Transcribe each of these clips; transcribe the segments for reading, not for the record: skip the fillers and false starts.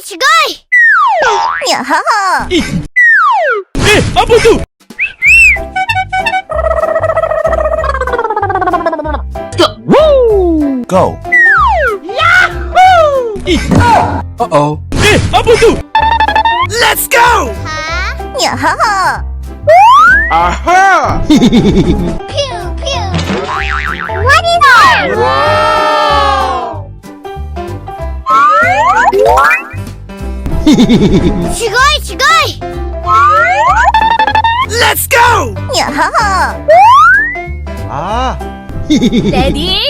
죽어이! 야하하! 네, 아빠도! Go. 야호! Uh-oh. 네, 아빠도! Let's go! 야하하! Aha! 퓨! warna! 죽어이! Let's go! 야하하! Ah. 레디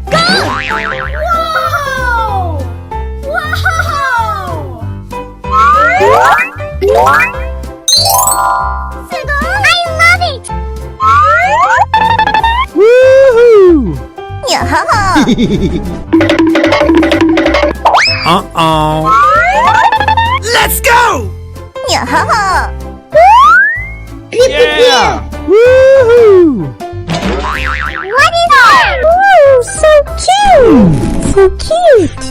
고! 와우! I love it! Woohoo! 야하하! Uh-oh. Let's go! 야하하! Yeah! Woohoo! warna! Ooh, so cute! So cute!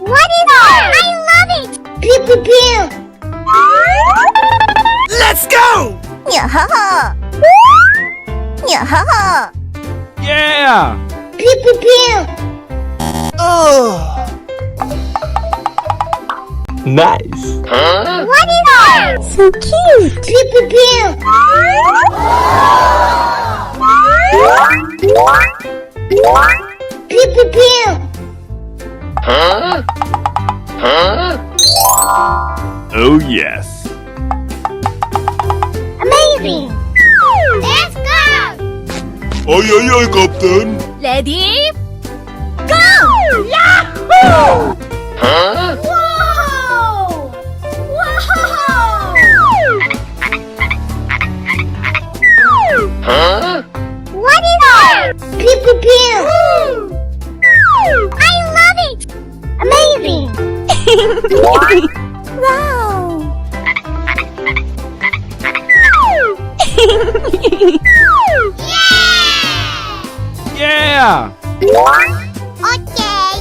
warna! I love it! Let's go! 야하하! 야하하! Yeah! Oh. Nice. warna! So cute! Oh, yes. Amazing! Let's go! Aye, Captain. Ready? Go! Yahoo! Whoa! warna! I love it! Amazing! wow! Yeah! Okay!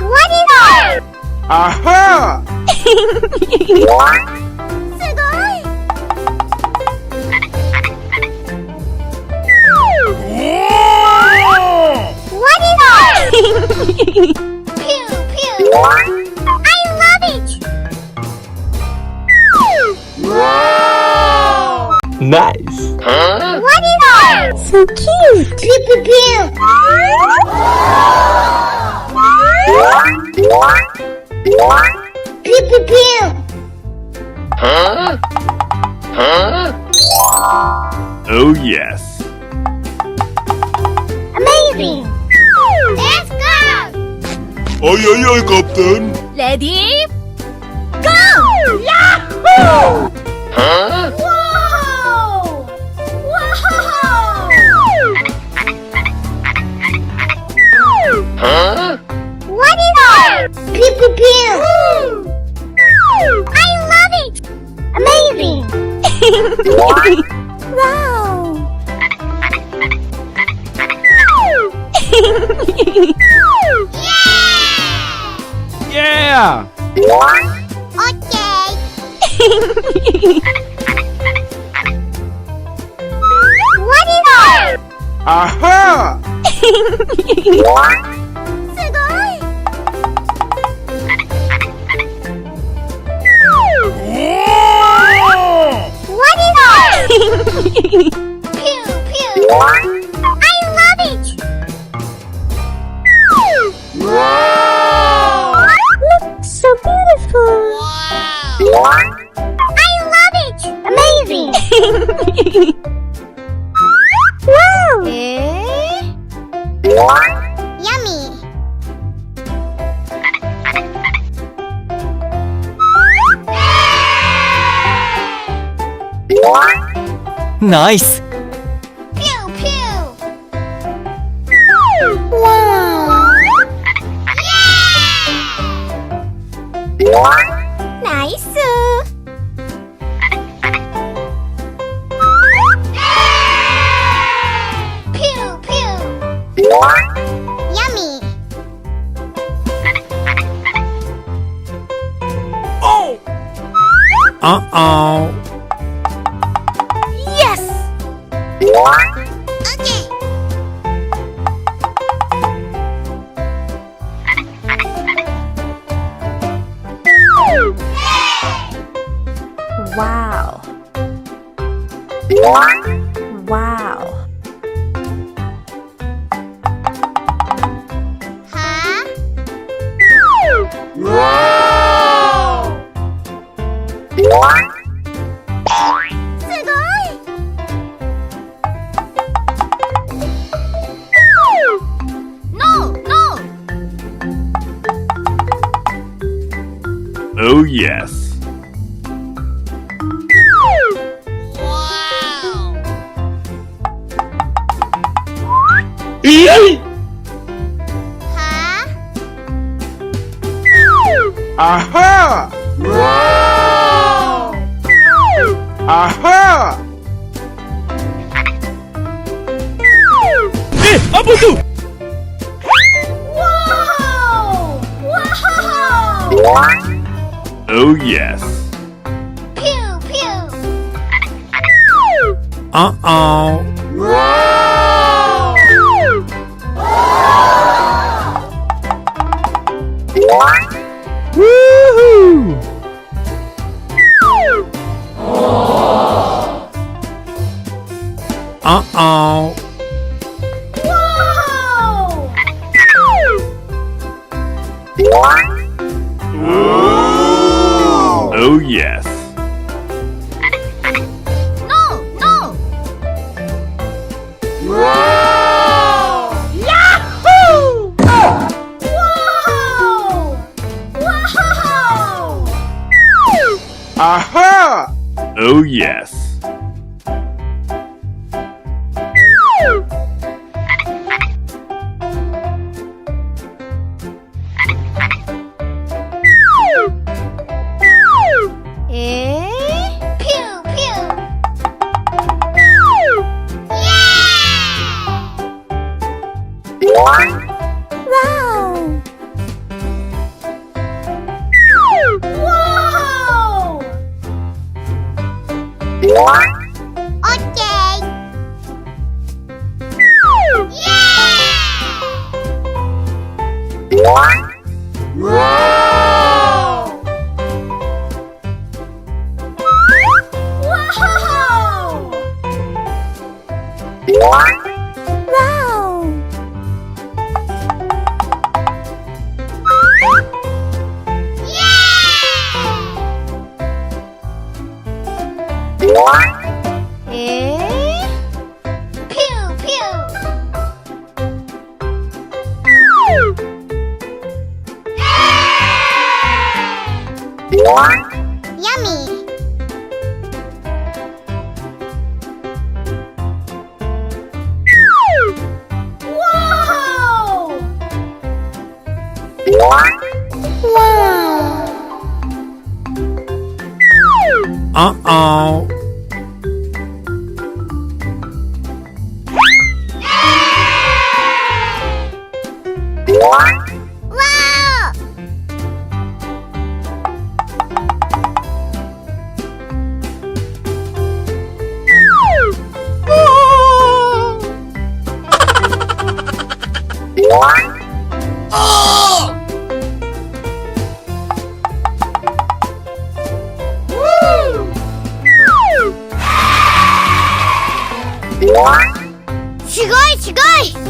warna! Aha! すごい! warna! Pew! I love it! Nice. warna! So cute! Oh, yes. Amazing! Let's go! Aye, Captain. Ready? Go! Yahoo! Whoa! warna! I love it! Amazing! wow! Yeah! Okay! warna! Aha! すごい! warna! Pew! I love it! Look so beautiful! I love it! Amazing! wow! Yummy! Nice. Pew! wow! Yeah! 나이스! 퓨! Yummy. Uh-oh. Yes. Okay. Wow. Wow. Huh? No, no. Oh, yes. Wow. Huh? Aha! Aha! Apa tu? Wow! Wow! Oh, yes. Pew, pew. Uh-oh. Woohoo! Uh-oh. Oh, yes. No, no. Yahoo! Wow! Wow! Aha! Oh, yes. Pew, pew. Yeah! Wow! Wow! Okay. Wow! Pew, pew. Yummy. Wow! Wow! Uh-oh. Wow! Woo! すごいすごい